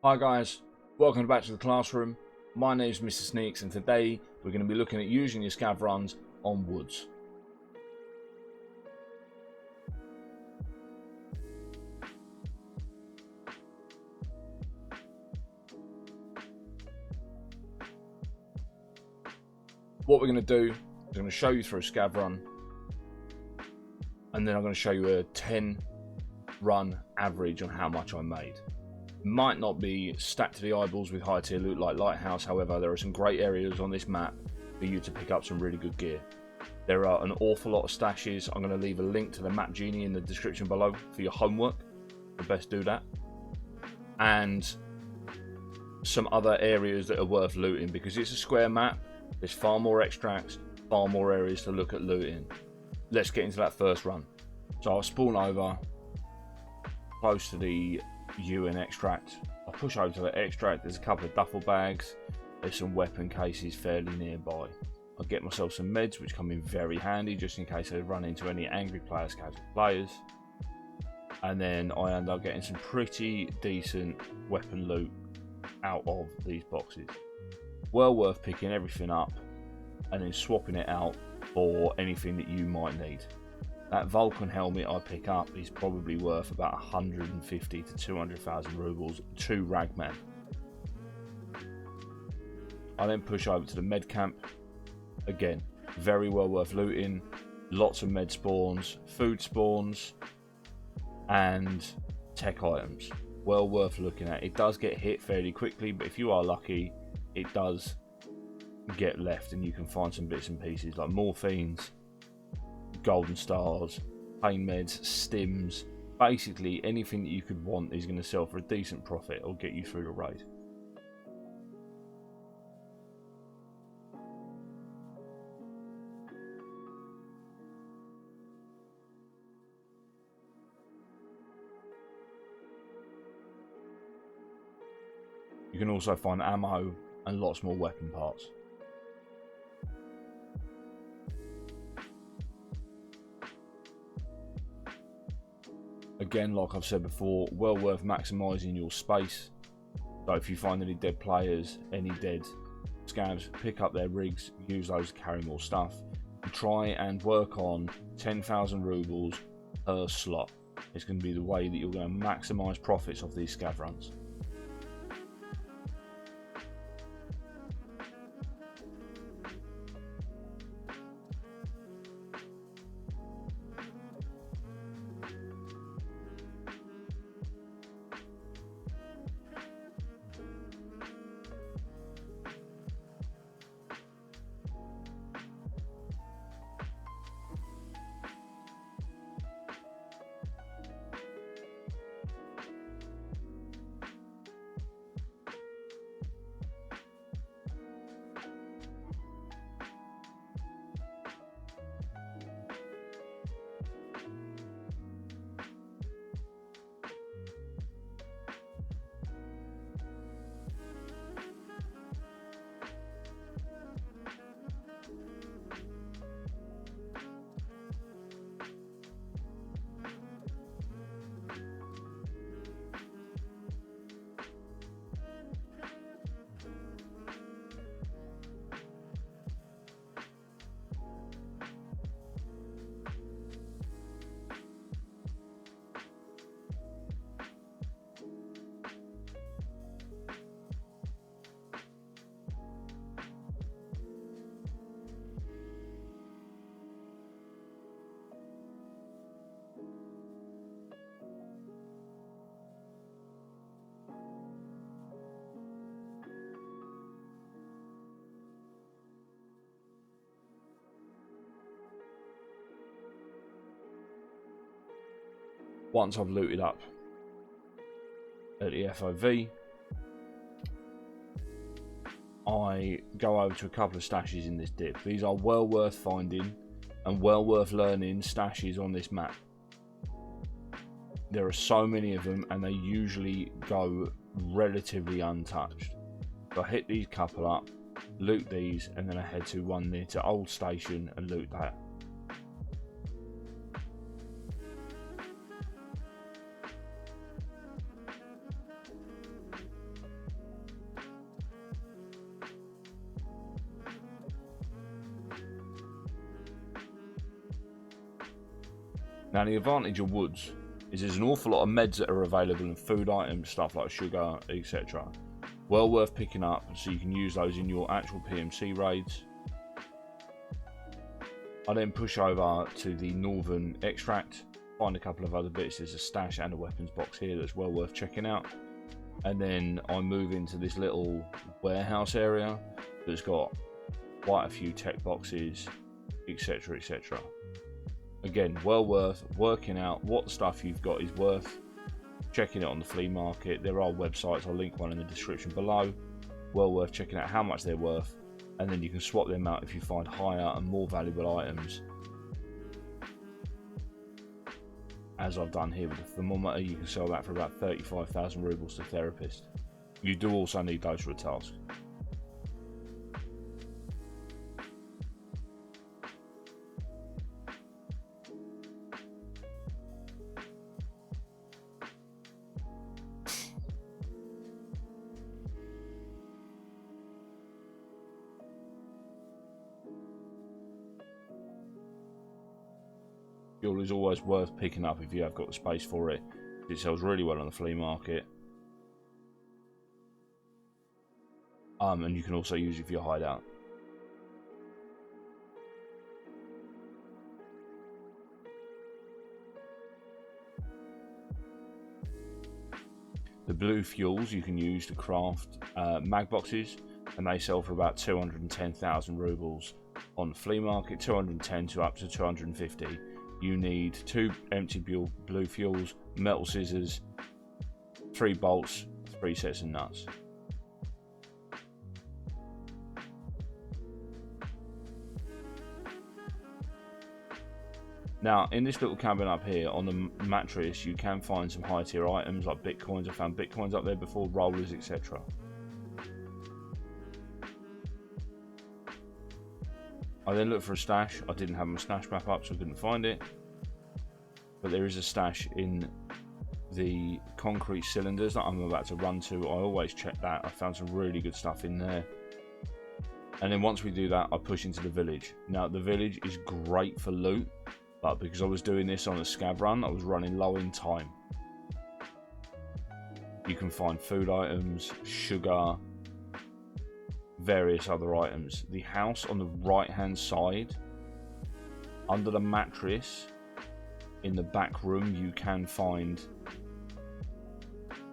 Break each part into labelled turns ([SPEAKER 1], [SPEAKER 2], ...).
[SPEAKER 1] Hi guys, welcome back to the classroom. My name is Mr. Sneaks and today we're going to be looking at using your scav runs on woods. What we're going to do is I'm going to show you through a scav run and then I'm going to show you a 10 run average on how much I made. Might not be stacked to the eyeballs with high tier loot like Lighthouse, however there are some great areas on this map for you to pick up some really good gear. There are an awful lot of stashes. I'm going to leave a link to the map genie in the description below for your homework. You best do that. And some other areas that are worth looting because it's a square map. There's far more extracts, far more areas to look at looting. Let's get into that first run. So I'll spawn over close to the UN extract. I'll push over to the extract. There's a couple of duffel bags. There's some weapon cases fairly nearby. I'll get myself some meds which come in very handy just in case I run into any angry players, casual players. And then I end up getting some pretty decent weapon loot out of these boxes. Well worth picking everything up and then swapping it out for anything that you might need. That Vulcan helmet I pick up is probably worth about 150 to 200,000 rubles to Ragman. I then push over to the med camp. Again, very well worth looting. Lots of med spawns, food spawns, and tech items. Well worth looking at. It does get hit fairly quickly, but if you are lucky, it does get left and you can find some bits and pieces like morphines, golden stars, pain meds, stims. Basically anything that you could want is going to sell for a decent profit or get you through the raid. You can also find ammo and lots more weapon parts. Again, like I've said before, well worth maximising your space. So if you find any dead players, any dead scavs, pick up their rigs, use those to carry more stuff. And try and work on 10,000 rubles per slot. It's going to be the way that you're going to maximise profits off these scav runs. Once I've looted up at the FOV, I go over to a couple of stashes in this dip. These are well worth finding and well worth learning stashes on this map. There are so many of them and they usually go relatively untouched. So I hit these couple up, loot these, and then I head to one near to Old Station and loot that. Now the advantage of woods is there's an awful lot of meds that are available and food items, stuff like sugar, etc. Well worth picking up, so you can use those in your actual PMC raids. I then push over to the northern extract, find a couple of other bits. There's a stash and a weapons box here that's well worth checking out. And then I move into this little warehouse area that's got quite a few tech boxes, etc, etc. Again, well worth working out what stuff you've got is worth, checking it on the flea market. There are websites, I'll link one in the description below. Well worth checking out how much they're worth, and then you can swap them out if you find higher and more valuable items. As I've done here with the thermometer, you can sell that for about 35,000 rubles to therapist. You do also need those for a task. Fuel is always worth picking up if you have got the space for it. It sells really well on the flea market. And you can also use it for your hideout. The blue fuels you can use to craft mag boxes, and they sell for about 210,000 rubles on the flea market, 210 to up to 250. You need 2 empty blue fuels, metal scissors, 3 bolts, 3 sets of nuts. Now, in this little cabin up here on the mattress, you can find some high tier items like bitcoins. I found bitcoins up there before, rollers, etc. I then looked for a stash. I didn't have my stash map up, so I couldn't find it. But there is a stash in the concrete cylinders that I'm about to run to. I always check that. I found some really good stuff in there. And then once we do that, I push into the village. Now, the village is great for loot, but because I was doing this on a scav run, I was running low in time. You can find food items, sugar, various other items. The house on the right hand side, under the mattress in the back room, you can find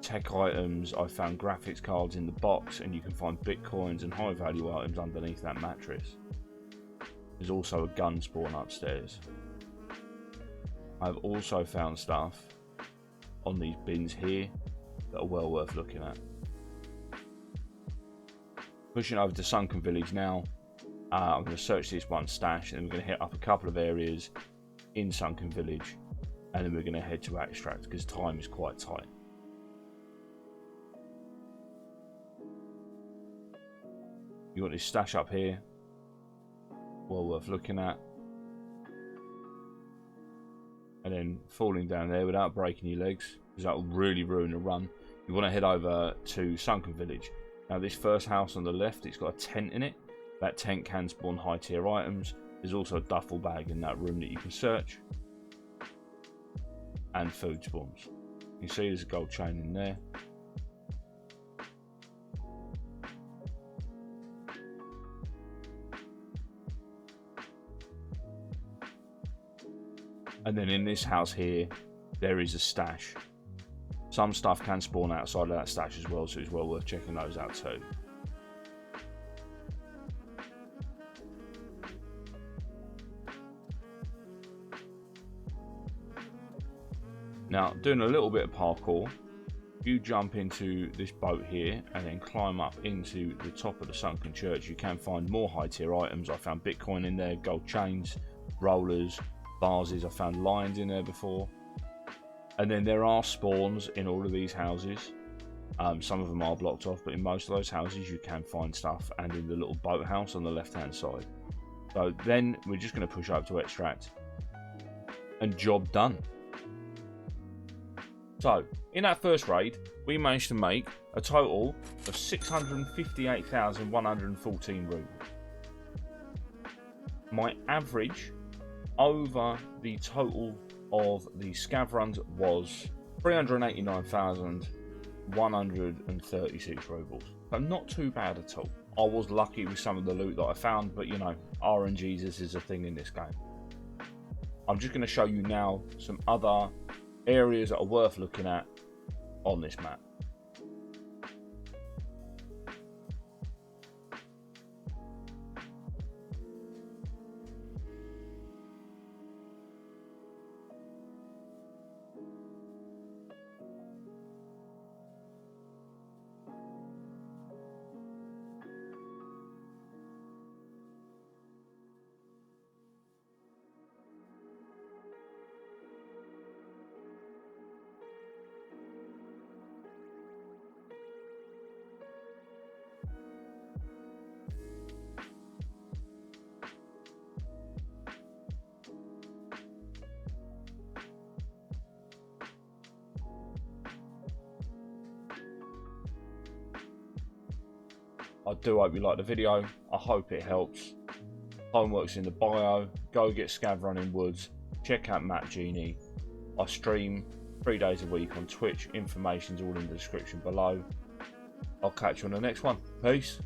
[SPEAKER 1] tech items. I found graphics cards in the box, and you can find bitcoins and high value items underneath that mattress. There's also a gun spawn upstairs. I've also found stuff on these bins here that are well worth looking at. Pushing over to Sunken Village now. I'm going to search this one stash, and we're going to hit up a couple of areas in Sunken Village, and then we're going to head to Extract because time is quite tight. You got this stash up here, well worth looking at, and then falling down there without breaking your legs, because that will really ruin a run. You want to head over to Sunken Village. Now, this first house on the left, it's got a tent in it. That tent can spawn high tier items. There's also a duffel bag in that room that you can search, and food spawns. You can see there's a gold chain in there. And then in this house here, there is a stash. Some stuff can spawn outside of that stash as well, so it's well worth checking those out too. Now, doing a little bit of parkour, you jump into this boat here and then climb up into the top of the sunken church. You can find more high tier items. I found bitcoin in there, gold chains, rollers, vases. I found lions in there before. And then there are spawns in all of these houses. Some of them are blocked off, but in most of those houses you can find stuff, and in the little boathouse on the left hand side. So then we're just going to push up to Extract, and job done. So in that first raid, we managed to make a total of 658,114 rubles. My average over the total of the scav runs was 389,136 rubles. So not too bad at all. I was lucky with some of the loot that I found, but you know, RNGs is a thing in this game. I'm just going to show you now some other areas that are worth looking at on this map. I do hope you like the video. I hope it helps. Homework's in the bio. Go get Scav running woods. Check out Map Genie. I stream 3 days a week on Twitch. Information's all in the description below. I'll catch you on the next one. Peace.